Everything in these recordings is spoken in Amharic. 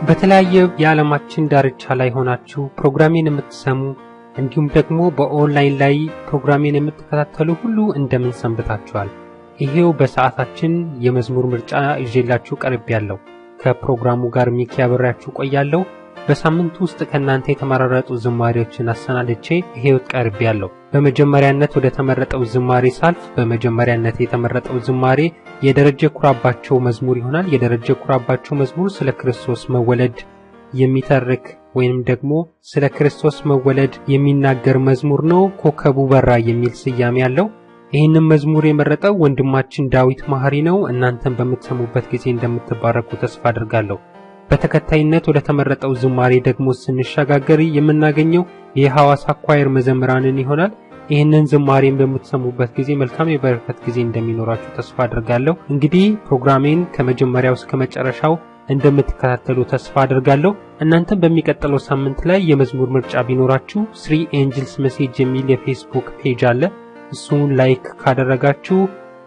በተለያየ የዓለማችን ዳርቻ ላይ ሆናችሁ ፕሮግራሜን የምትሰሙ እንዲሁም ደግሞ በኦንላይን ላይ ፕሮግራሜን የምትከታተሉ ሁሉ እንደምን ሰንብታችኋል? ይሄው በሰዓታችን የመዝሙር ምርጫ ይዤላችሁ ቀርቤያለሁ። ከፕሮግራሙ ጋር ሚኪ አብሬያችሁ ቆያለሁ። በሳምንቱ ውስጥ ከናንተ የተመረጡ ዝማሬዎችን አሰናድቼ ይሄው ቀርቤያለሁ። በመጀመሪያነት ወደ ተመረጠው ዝማሬ ሳልፍ በመጀመሪያነት የተመረጠው ዝማሬ የደረጀ ኩራባቸው መዝሙር ይሆናል። የደረጀ ኩራባቸው መዝሙር ስለ ክርስቶስ መወለድ የሚተርክ ወይንም ደግሞ ስለ ክርስቶስ መወለድ የሚናገር መዝሙር ነው። ኮከቡ በራ የሚል ስያሜ ያለው ይህንን መዝሙር የመረጠው ወንድማችን ዳዊት ማህሪ ነው። እናንተም በምትሰሙበት ጊዜ እንደምትባረኩ ተስፋ አድርጋለሁ። በተከታይነት ወደ ተመረጠው ዝማሬ ደግሞ ስንሻጋገር የምናገኘው የሐዋሳ ኳየር መዘምራንን ይሆናል። ይህንን ዝማሬን በምትሰሙበት ጊዜ መልካም የበረከት ጊዜ እንደሚኖራችሁ ተስፋ አድርጋለሁ። እንግዲህ ፕሮግራሜን ከመጀመሪያው እስከ መጨረሻው እንደምትከታተሉ ተስፋ አድርጋለሁ። እናንተም በሚቀጥለው ሳምንት ላይ የመዝሙር ምርጫ ቢኖራችሁ 3 ኤንጅልስ ሜሴጅ የሚል የፌስቡክ ፔጅ አለ። እሱን ላይክ ካደረጋችሁ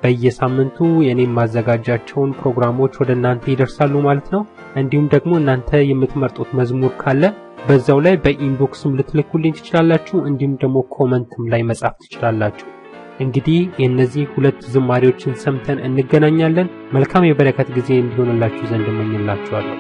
በየሳምንቱ የኔም ማዘጋጃቸውን ፕሮግራሞች ወደ እናንተ ይደርሳሉ ማለት ነው። እንዲሁም ደግሞ እናንተ የምትመርጡት መዝሙር ካለ በዛው ላይ በኢንቦክስም ልትልኩልኝ ትችላላችሁ። እንዲሁም ደግሞ ኮሜንትም ላይ መጻፍ ትችላላችሁ። እንግዲህ የነዚህ ሁለት ዝማሬዎችን ሰምተን እንገናኛለን። መልካም የበረከት ጊዜ እንዲሆንላችሁ ዘንድ እመኝላችኋለሁ።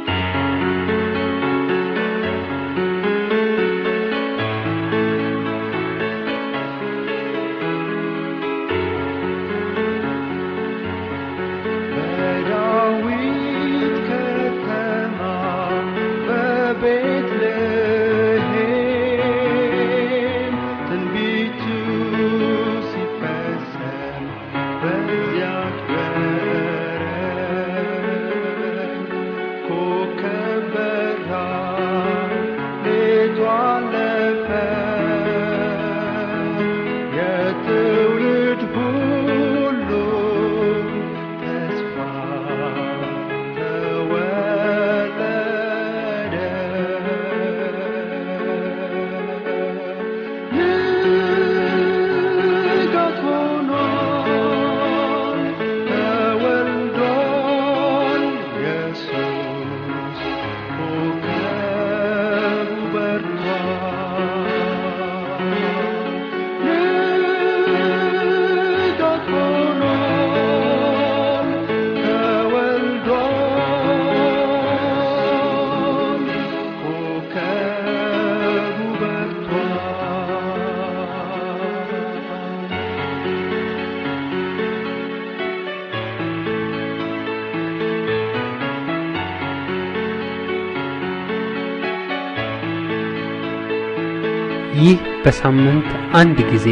ይህ በሳምንት አንድ ጊዜ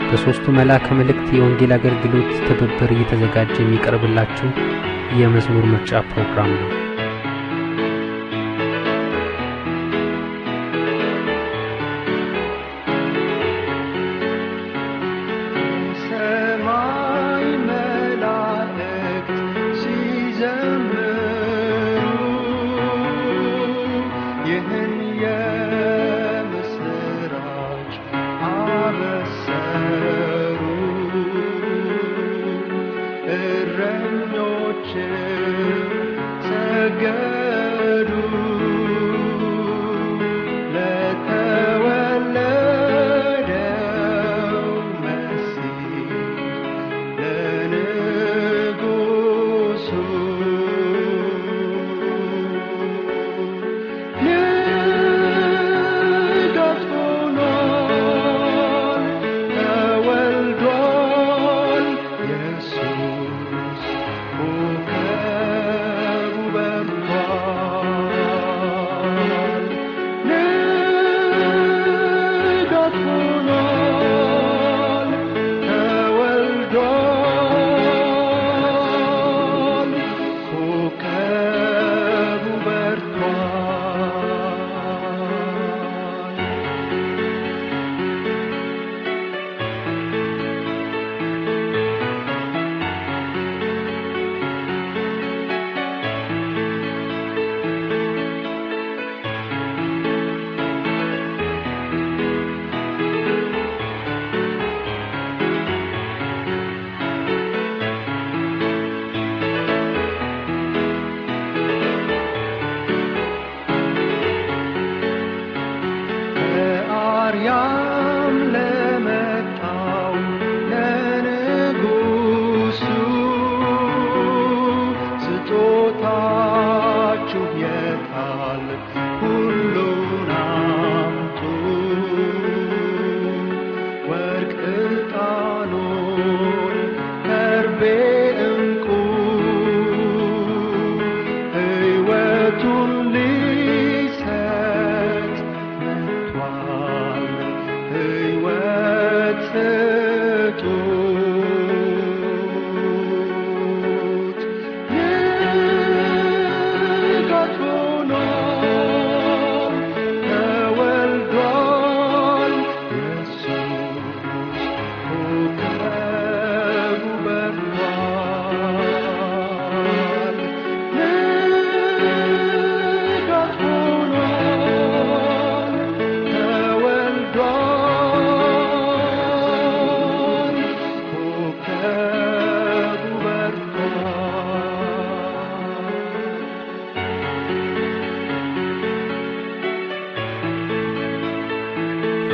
በሶስቱ መልአከ መልእክት የወንጌል አገልግሎት ትብብር እየተዘጋጀ የሚቀርብላችሁ የመዝሙር ምርጫ ፕሮግራም ነው። Say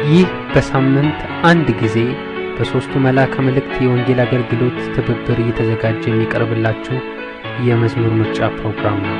ይህ በሳምንት አንድ ጊዜ በሶስቱ መልአከ መልእክት የወንጌል አገልግሎት ትብብር እየተዘጋጀ የሚቀርብላችሁ የመዝሙር ምርጫ ፕሮግራም ነው።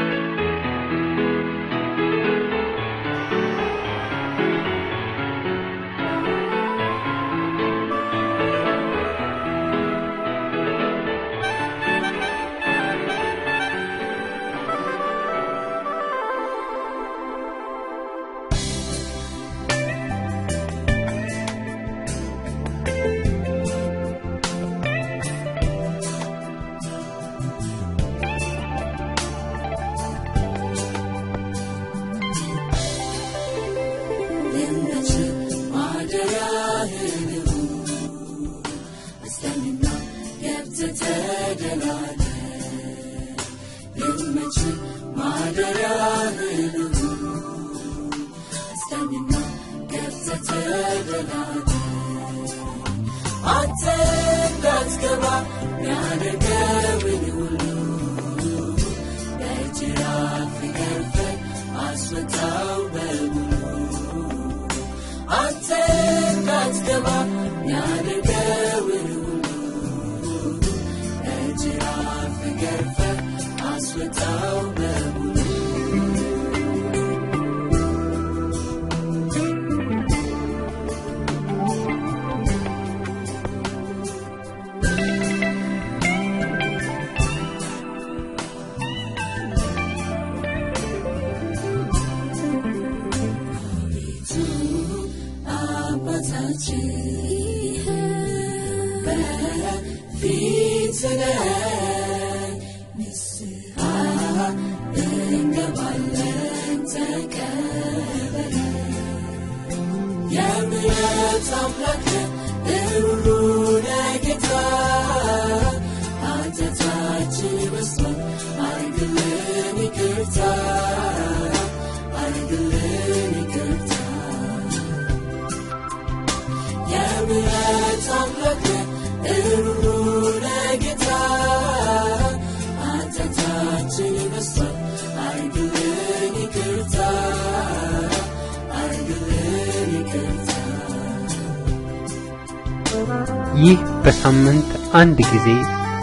ይህ በሳምንት አንድ ጊዜ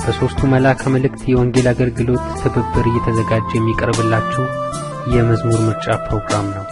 በሶስቱ መልአከ መልእክት የወንጌል አገልግሎት ትብብር እየተዘጋጀ የሚቀርብላችሁ የመዝሙር ምርጫ ፕሮግራም ነው።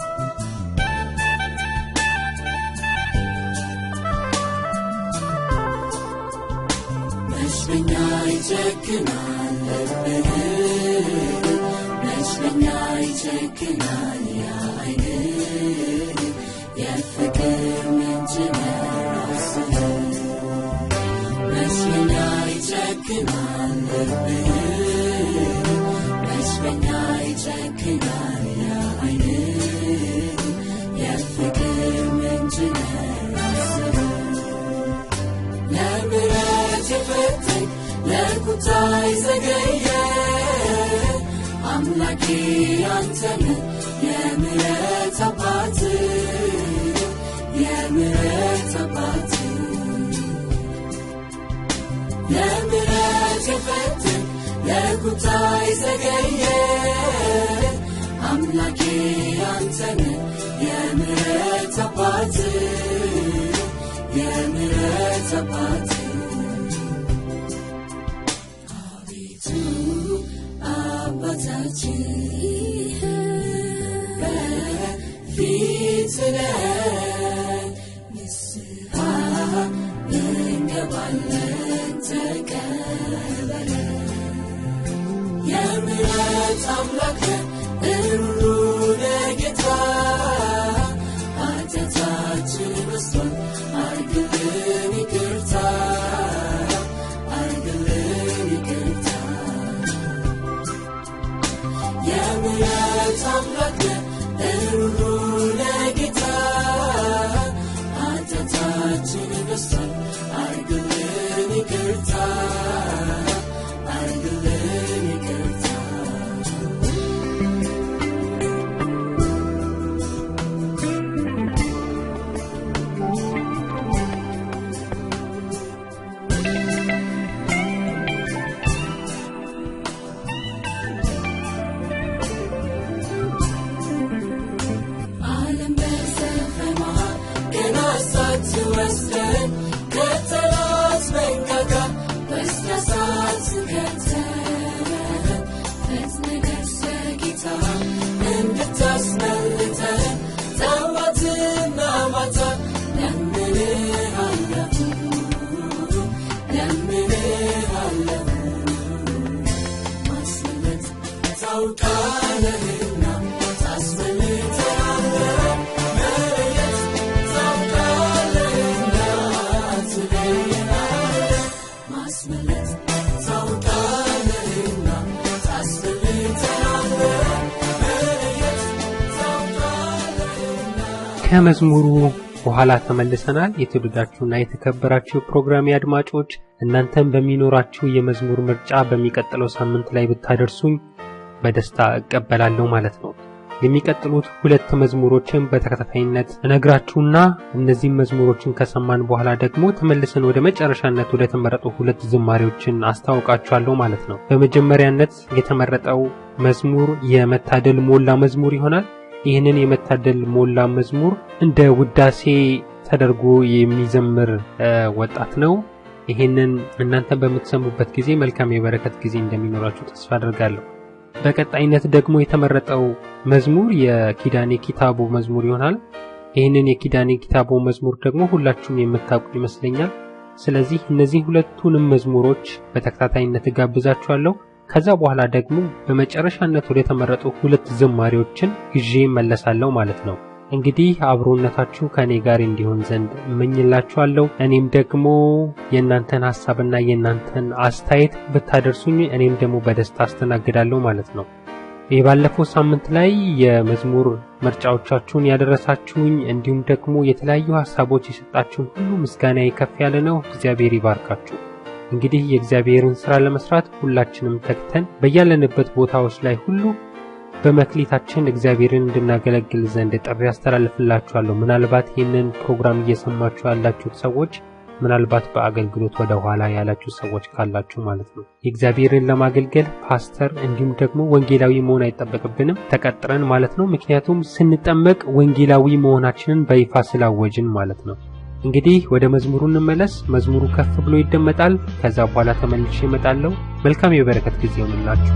Thank you. ከመዝሙሩ በኋላ ተመልሰናል። የተወደዳችሁና የተከበራችሁ ፕሮግራም አድማጮች እናንተም በሚኖራችሁ የመዝሙር ምርጫ በሚቀጥለው ሳምንት ላይ ብታደርሱኝ በደስታ እቀበላለሁ ማለት ነው። የሚቀጥሉት ሁለት መዝሙሮችን በተከታታይነት እነግራችሁና እነዚህ መዝሙሮችን ከሰማን በኋላ ደግሞ ተመልሰን ወደ መጨረሻነት ወደ ተመረጡ ሁለት ዝማሬዎችን አስተዋውቃችኋለሁ ማለት ነው። በመጀመሪያነት የተመረጠው መዝሙር የመታደል ሞላ መዝሙር ይሆናል። ይህንን የመታደል ሞላ መዝሙር እንደ ውዳሴ ተደርጎ የሚዘምር ወጣት ነው። ይህንን እናንተ በምትሰሙበት ጊዜ መልካም የበረከት ጊዜ እንደሚኖራችሁ ተስፋ አደርጋለሁ። በቀጣይነት ደግሞ የተመረጠው መዝሙር የኪዳኔ ኪታቦ መዝሙር ይሆናል። ይህንን የኪዳኔ ኪታቦ መዝሙር ደግሞ ሁላችሁም የምታውቁ ይመስለኛል። ስለዚህ እነዚህ ሁለቱንም መዝሙሮች በተከታታይነት ጋብዛችኋለሁ። ከዛ በኋላ ደግሞ በመጨረሻነት ወደ ተመረጡ ሁለት ዝማሬዎችን ይዤ መለሳለሁ ማለት ነው። እንግዲህ አብሮነታችሁ ከኔ ጋር እንዲሆን ዘንድ እመኝላችኋለሁ። እኔም ደግሞ የእናንተን ሐሳብና የእናንተን አስተያየት ብታደርሱኝ እኔም ደግሞ በደስታ አስተናግዳለሁ ማለት ነው። የባለፈው ሳምንት ላይ የመዝሙር ምርጫዎቻችሁን ያደረሳችሁኝ እንዲሁም ደግሞ የተለያዩ ሐሳቦች የሰጣችሁን ሁሉ ምስጋናዬ ከፍ ያለ ነው። እግዚአብሔር ይባርካችሁ። እንግዲህ የእግዚአብሔርን ሥራ ለመስራት ሁላችንም ተግተን በያለንበት ቦታዎች ላይ ሁሉ በመክሊታችን እግዚአብሔርን እንድናገለግል ዘንድ ጥሪ አስተላልፍላችኋለሁ። ምናልባት ይህንን ፕሮግራም እየሰማችሁ ያላችሁ ሰዎች ምናልባት በአገልግሎት ወደ ኋላ ያላችሁ ሰዎች ካላችሁ ማለት ነው እግዚአብሔርን ለማገልገል ፓስተር እንዲሁም ደግሞ ወንጌላዊ መሆን አይጠበቅብንም ተቀጥረን ማለት ነው። ምክንያቱም ስንጠመቅ ወንጌላዊ መሆናችንን በይፋ ስላወጅን ማለት ነው። እንግዲህ ወደ መዝሙሩ እንመለስ። መዝሙሩ ከፍ ብሎ ይደመጣል። ከዛ በኋላ ተመልሼ እመጣለሁ። መልካም የበረከት ጊዜ ይሁንላችሁ።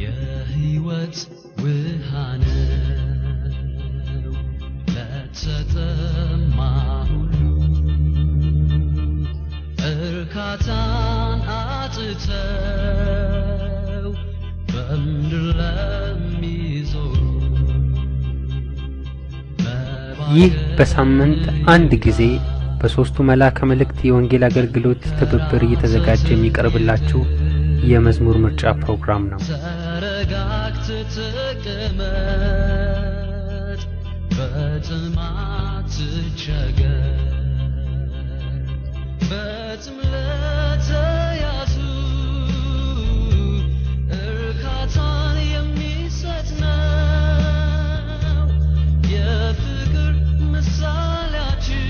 የሕይወት ውሃነ ለተጠማ እርካታን አጥተው በምድር ለሚዞሩ ይህ በሳምንት አንድ ጊዜ በሶስቱ መልአከ መልእክት የወንጌል አገልግሎት ትብብር እየተዘጋጀ የሚቀርብላችሁ የመዝሙር ምርጫ ፕሮግራም ነው። ተረጋግተህ ተቀመጥ፣ በጥማት ትቸገር፣ በጥም ለተያዙ እርካታን የሚሰጥ ነው የፍቅር ምሳሌያችን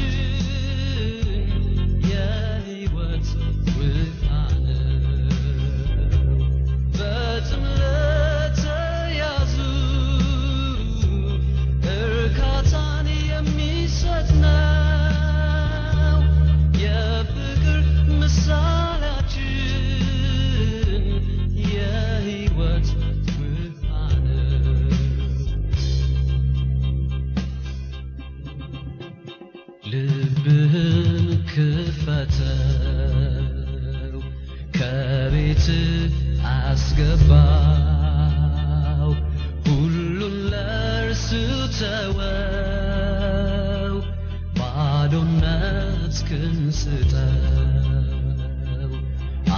የሕይወት ውሃ ነው። በጥም ለተያዙ እርካታን የሚሰጥ ነው የፍቅር ምሳሌያችን የሕይወት ውሃ ነው። ልብህን ክፈተው፣ ከቤትህ አስገባው፣ ሁሉን ለእርሱ ተወው፣ ባዶነትህን ስጠው።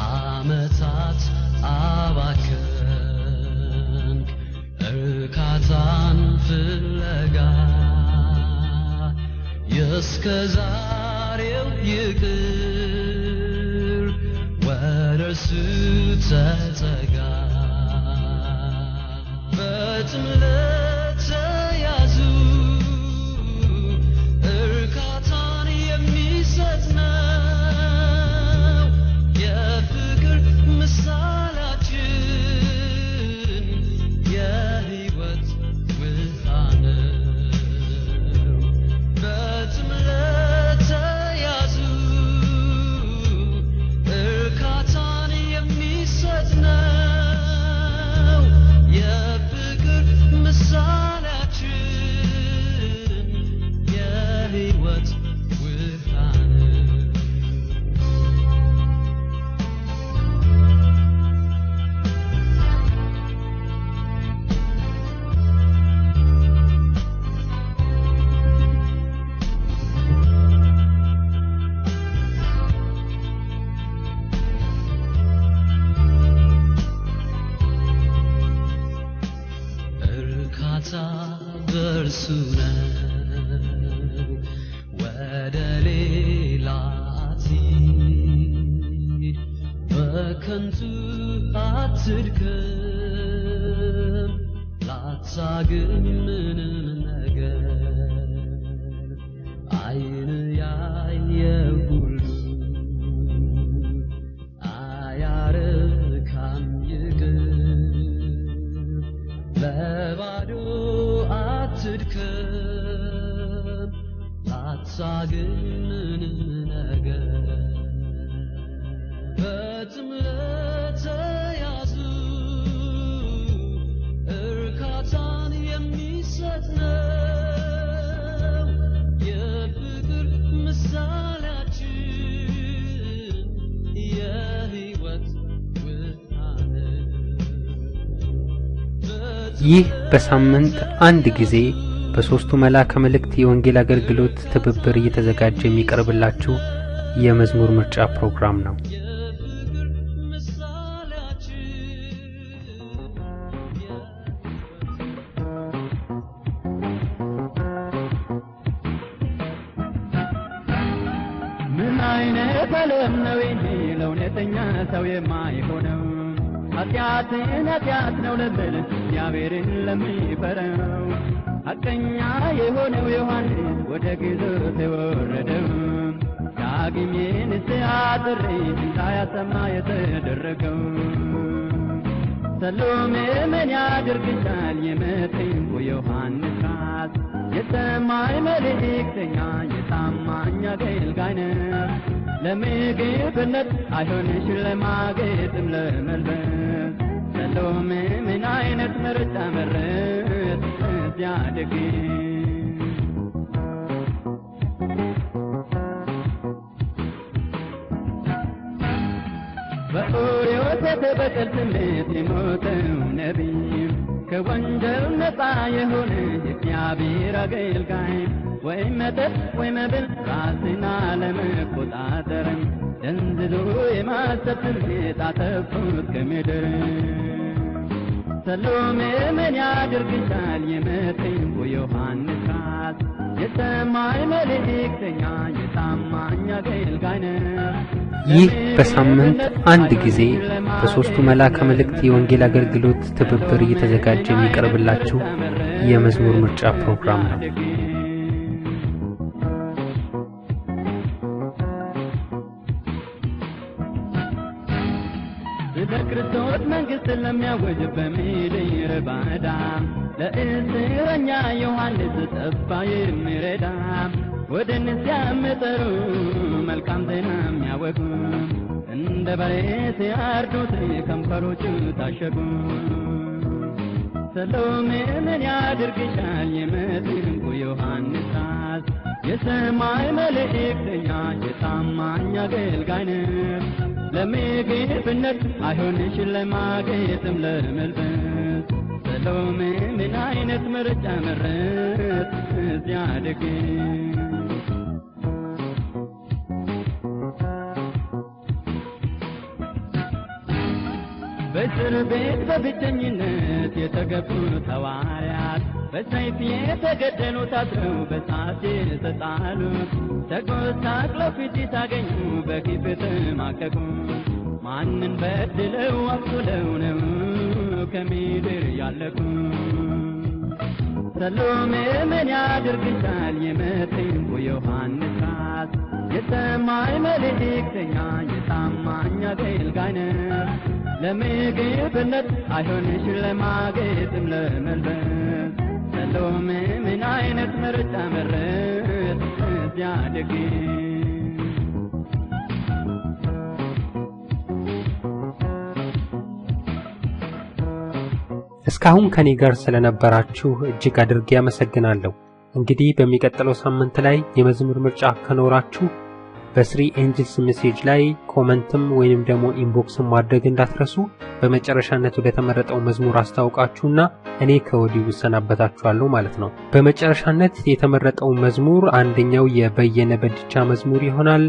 ዓመታት አባከንክ እርካታን ፍለጋ፣ የእስከ ዛሬው ይቅር፣ ወደ እርሱ ተጠጋ። በጥም ለተያዙ እርካታን የሚሰጥ ነው የፍቅር ምሳሌያችን የሕይወት ውሃ ነው። በጥም ለተያዙ እርካታን የሚሰጥ ነው በከንቱ አትድከም ላታገኝ ምንም ነገር አይን ያየ ሁሉ አያረካም ይቅር በባዶ አትድከም ላታገኝ ምንም ነገር በጥም ለተያዙ እርካታን የሚሰጥ ነው የፍቅር ምሳሌያችን የሕይወት ውሃን ይህ በሳምንት አንድ ጊዜ በሶስቱ መልአከ መልእክት የወንጌል አገልግሎት ትብብር እየተዘጋጀ የሚቀርብላችሁ የመዝሙር ምርጫ ፕሮግራም ነው። የፍቅር ምሳሌያችን ምን አይነት ዓለም ነው ይሄ ለእውነተኛ ሰው የማይሆነው ኃጢአትን ኃጢአት ነው ለበለ እግዚአብሔርን ለሚፈራው ሐቀኛ የሆነው ዮሐንስ ወደ ግዞት የወረደው ዳግም የንስሐ ጥሪ እንዳያሰማ የተደረገው ሰሎሜ ምን ያደርግሻል የመጥምቁ ዮሐንስ ራስ የሰማይ መልእክተኛ የታማኝ አገልጋይ ነው ለምግብነት አይሆንሽ ለማጌጥም ለመልበስ ሰሎሜ ምን አይነት ምርጫ መረጥ እዚያ ደግ በኦሪዮት የተበቀል ስሜት የሞተው ነቢይ ከወንጀል ነፃ የሆነ የእግዚአብሔር አገልጋይ ወይ መጠጥ ወይ መብል ራስን አለመቆጣጠር ደንዝዞ የማሰብ ስሜት አጠፉት ከምድር ሰሎሜ ምን ያደርግሻል የመጥምቁ ዮሐንስ ራስ የሰማይ መልእክተኛ የታማኝ አገልጋይ ነው ይህ በሳምንት አንድ ጊዜ በሶስቱ መልአከ መልእክት የወንጌል አገልግሎት ትብብር እየተዘጋጀ የሚቀርብላችሁ የመዝሙር ምርጫ ፕሮግራም ነው። ለክርስቶስ መንግሥት ለሚያወጅ በምድር ባዳ ለእስረኛ ዮሐንስ ጠፋ የሚረዳ ወደ ንስሐ የሚጠሩ መልካም ዜና የሚያወጉ እንደ በሬ ሲያርዱት ከንፈሮቹ ታሸጉ ሰሎሜ ምን ያደርግሻል የመጥምቁ ዮሐንስ ራስ የሰማይ መልእክተኛ የታማኝ አገልጋይ ነው ለምግብነት አይሆንሽ ለማጌጥም ለመልበስ ሰሎሜ ምን አይነት ምርጫ መረጥ እዚያ ደግ በእስር ቤት በብቸኝነት የተገፉት ሐዋርያት በሰይፍ የተገደሉት አስረው በሳት የተጣሉት ተጎሳቅለው ፊት ሲያገኙ በግፍ ተማቀቁ ማንን በድለው አቁለው ነው ከምድር ያለቁ ሰሎሜ ምን ያደርግሻል የመጥምቁ ዮሐንስ ራስ የሰማይ መልእክተኛ የታማኝ አገልጋይ ነው ለምግብነት አይሆንሽ ለማጌጥም ለመልበስ ሰሎሜ ምን አይነት ምርጫ መረጥ እዚያ ደግ እስካሁን ከኔ ጋር ስለነበራችሁ እጅግ አድርጌ አመሰግናለሁ። እንግዲህ በሚቀጥለው ሳምንት ላይ የመዝሙር ምርጫ ከኖራችሁ በስሪ ኤንጅልስ ሜሴጅ ላይ ኮመንትም ወይንም ደግሞ ኢንቦክስም ማድረግ እንዳትረሱ። በመጨረሻነት ወደ ተመረጠው መዝሙር አስተዋውቃችሁና እኔ ከወዲሁ ሰናበታችኋለሁ ማለት ነው። በመጨረሻነት የተመረጠው መዝሙር አንደኛው የበየነ በድቻ መዝሙር ይሆናል።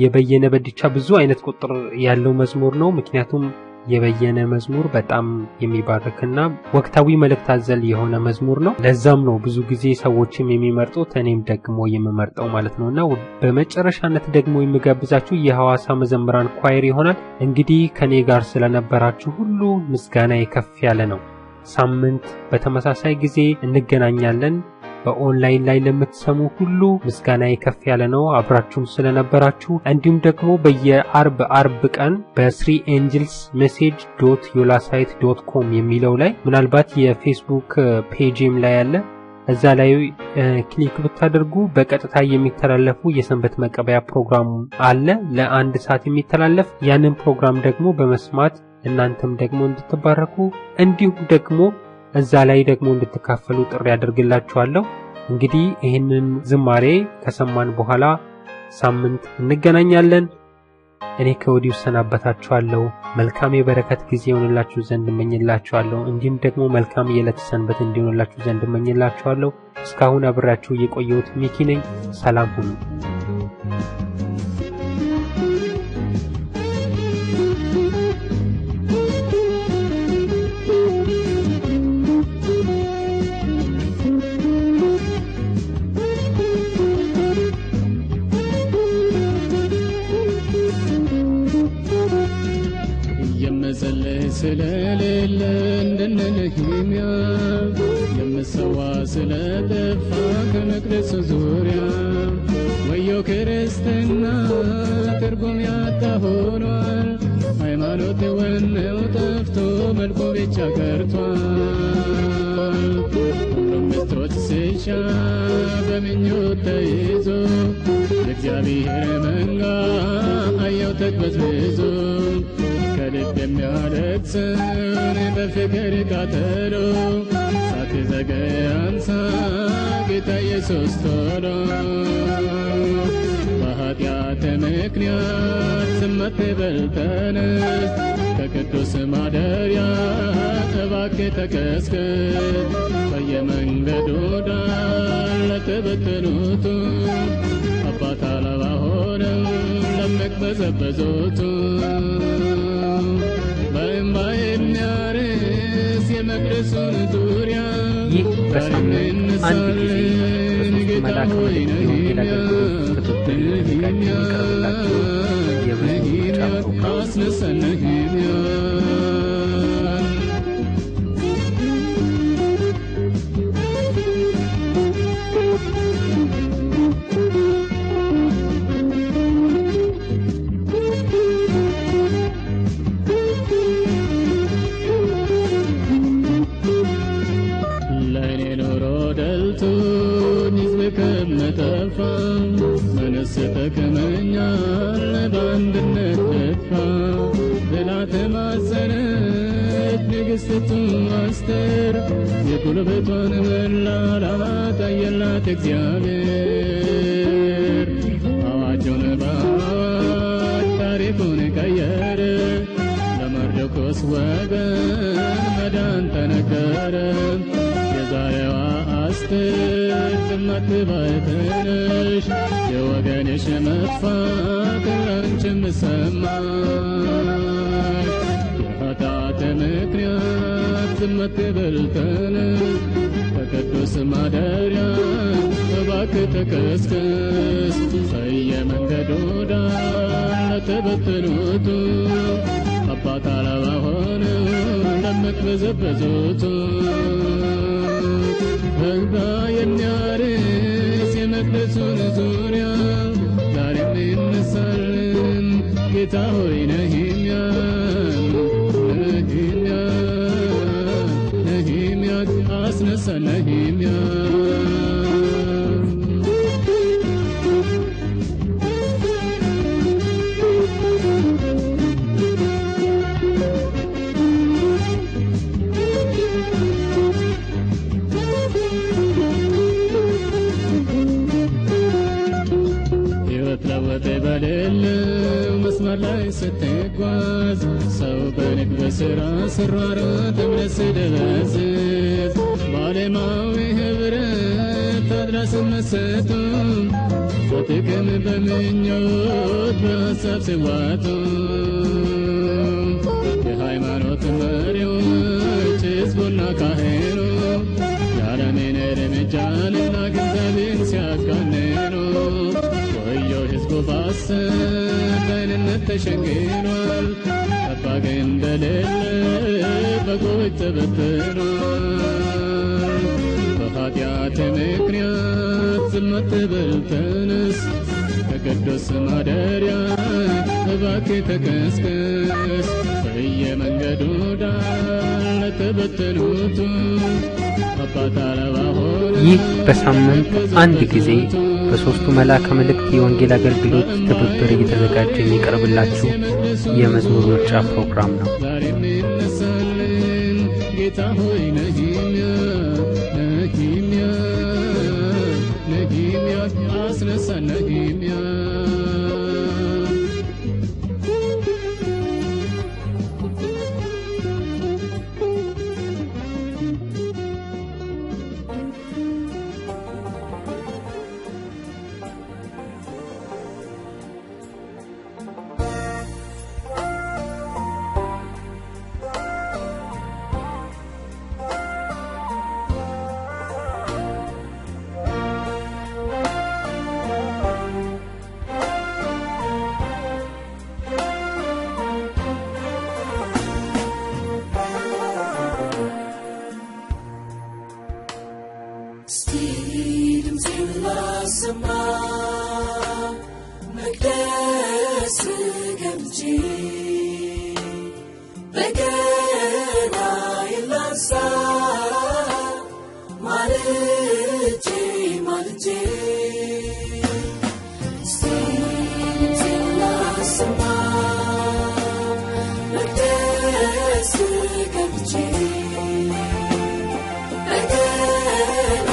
የበየነ በድቻ ብዙ አይነት ቁጥር ያለው መዝሙር ነው። ምክንያቱም የበየነ መዝሙር በጣም የሚባርክና ወቅታዊ መልእክት አዘል የሆነ መዝሙር ነው። ለዛም ነው ብዙ ጊዜ ሰዎችም የሚመርጡት እኔም ደግሞ የምመርጠው ማለት ነውና በመጨረሻነት ደግሞ የሚጋብዛችሁ የሐዋሳ መዘምራን ኳየር ይሆናል። እንግዲህ ከኔ ጋር ስለነበራችሁ ሁሉ ምስጋና ከፍ ያለ ነው። ሳምንት በተመሳሳይ ጊዜ እንገናኛለን። በኦንላይን ላይ ለምትሰሙ ሁሉ ምስጋና ከፍ ያለ ነው አብራችሁን ስለነበራችሁ። እንዲሁም ደግሞ በየአርብ ቀን በthreeangelsmessage.yolasite.com የሚለው ላይ ምናልባት የፌስቡክ ፔጅም ላይ አለ። እዛ ላይ ክሊክ ብታደርጉ በቀጥታ የሚተላለፉ የሰንበት መቀበያ ፕሮግራም አለ ለአንድ ሰዓት የሚተላለፍ። ያንን ፕሮግራም ደግሞ በመስማት እናንተም ደግሞ እንድትባረኩ እንዲሁም ደግሞ እዛ ላይ ደግሞ እንድትካፈሉ ጥሪ አድርግላችኋለሁ። እንግዲህ ይህንን ዝማሬ ከሰማን በኋላ ሳምንት እንገናኛለን። እኔ ከወዲሁ ሰናበታችኋለሁ። መልካም የበረከት ጊዜ ይሆንላችሁ ዘንድ እመኝላችኋለሁ። እንዲሁም ደግሞ መልካም የዕለት ሰንበት እንዲሆንላችሁ ዘንድ እመኝላችኋለሁ። እስካሁን አብራችሁ የቆየሁት ሚኪ ነኝ። ሰላም ሁኑ። ስለሌለ እንደነህምያ የምሰዋ ስለጠፋ ከመቅደሱ ዙሪያ ወዮ ክርስትና ትርጉም ያጣ ሆኗል። ሃይማኖት ወኔው ጠፍቶ መልኩ ብቻ ቀርቷል። ሁሉም ምስቶች ሲሻ በምኞት ተይዞ እግዚአብሔር መንጋ አየው ተቅበዝብዞ ከልብ የሚያለቅሰን በፍቅር ቃጠሎ ሳትዘገይ አንሳ ጌታ ኢየሱስ ቶሎ። በኃጢአት ምክንያት ዝም አትበል ተነስ፣ ከቅዱስ ማደሪያ እባክህ ተቀስቅስ። በየመንገዱ ዳር ለተበተኑት አባት አልባ ሆነው ለሚቅበዘበዙት በእንባ የሚያርስ የመቅደሱን ዙሪያ ይህ በሳምንት አንድ ጊዜ በሶስት መልአክ ወንጌል አገልግሎት ክትትል ተዘጋጅቶ የሚቀርብላችሁ የመዝሙር ፕሮግራም ተከመኛል በአንድነት ደፋ ብላ ተማጸነች ንግሥቲቱ አስቴር። የጉልበቷን መላላት አየላት እግዚአብሔር። አዋጁን በአዋጅ ታሪኩን ቀየረ፣ ለመርዶክዮስ ወገን መዳን ተነገረ። የዛሬዋ አስቴር ዝም አትበይ ተነሽ፣ የወገንሽ መጥፋት ላንቺም ሰማሽ። የኃጢአት ምክንያት ዝም አትበል ተነስ፣ ከቅዱስ ማደሪያ እባክህ ተቀስቀስ። በየመንገዱ ዳር ለተበተኑት አባት አልባ ሆነው ለሚቅበዘበዙት በእንባ የሚያርስ የመቅደሱን ዙሪያ ዛሬም ይነሳልን። ጌታ ሆይ ነህምያ አስነሳ ነህምያ። በሌለው መስመር ላይ ስትጓዝ ሰው በንግድ በሥራ ስሯሯጥ እምነት ሲደበዝዝ በዓለማዊ ኅብረት ታድላ ሲመሰጡ በጥቅም በምኞት በሐሳብ ሲዋጡ የሃይማኖት መሪዎች ሕዝቡና ካህኑ የዓለምን እርምጃንና ግንዛቤን ሲያጋንኑ ወየው ሕዝቡ ባሰብ በደህንነት ተሸንግሏል። ጠባቂ እንደሌለ በጎች ተበትኗል። በኃጢአት ምክንያት ዝም አትበል ተነስ ከቅዱስ ማደሪያ እባክህ ተቀስቀስ። በየመንገዱ ዳር ለተበተኑት አባት አልባ ሆነ። ይህ በሳምንት አንድ ጊዜ በሶስቱ መልአከ መልእክት የወንጌል አገልግሎት ትብብር እየተዘጋጀ የሚቀርብላችሁ የመዝሙር ምርጫ ፕሮግራም ነው። ዛሬም እንነሳለን ጌታ ሆይ ነህምያ ነህምያ ነህምያ አስነሳ ነህምያ መቅደስ ገብቼ በገና ይላንሳ ማልጄ ማልጄ ሲላስማ መቅደስ ገብቼ በገና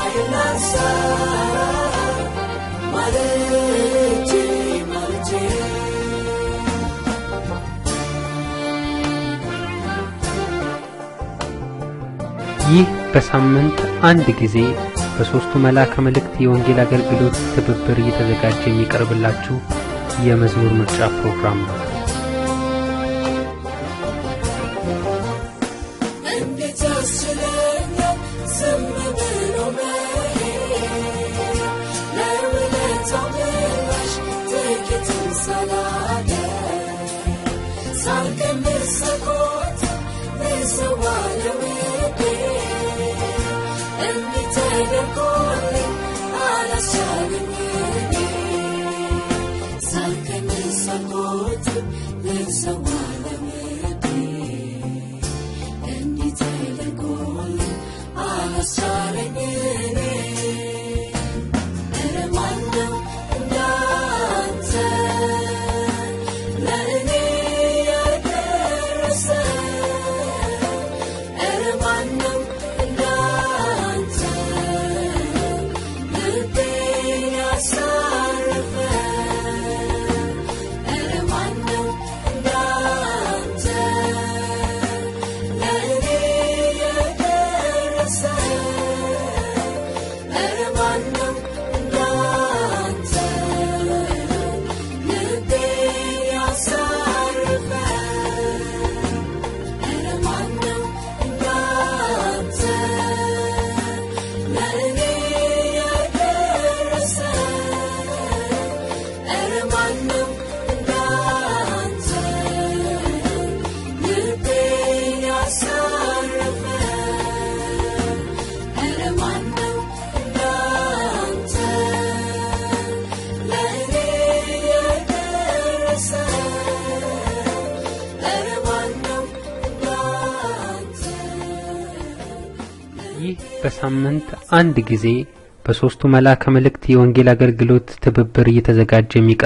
ይላንሳ ይህ በሳምንት አንድ ጊዜ በሶስቱ መልአከ መልእክት የወንጌል አገልግሎት ትብብር እየተዘጋጀ የሚቀርብላችሁ የመዝሙር ምርጫ ፕሮግራም ነው። I ማነው እንዳንተ ልቤን ያሳረፈ ኧረ ማነው እንዳንተ ለእኔ የደረሰ ኧረ ማነው እንዳንተ ይህ በሳምንት አንድ ጊዜ በሶስቱ መልአከ መልእክት የወንጌል አገልግሎት ትብብር እየተዘጋጀ የሚቀርብ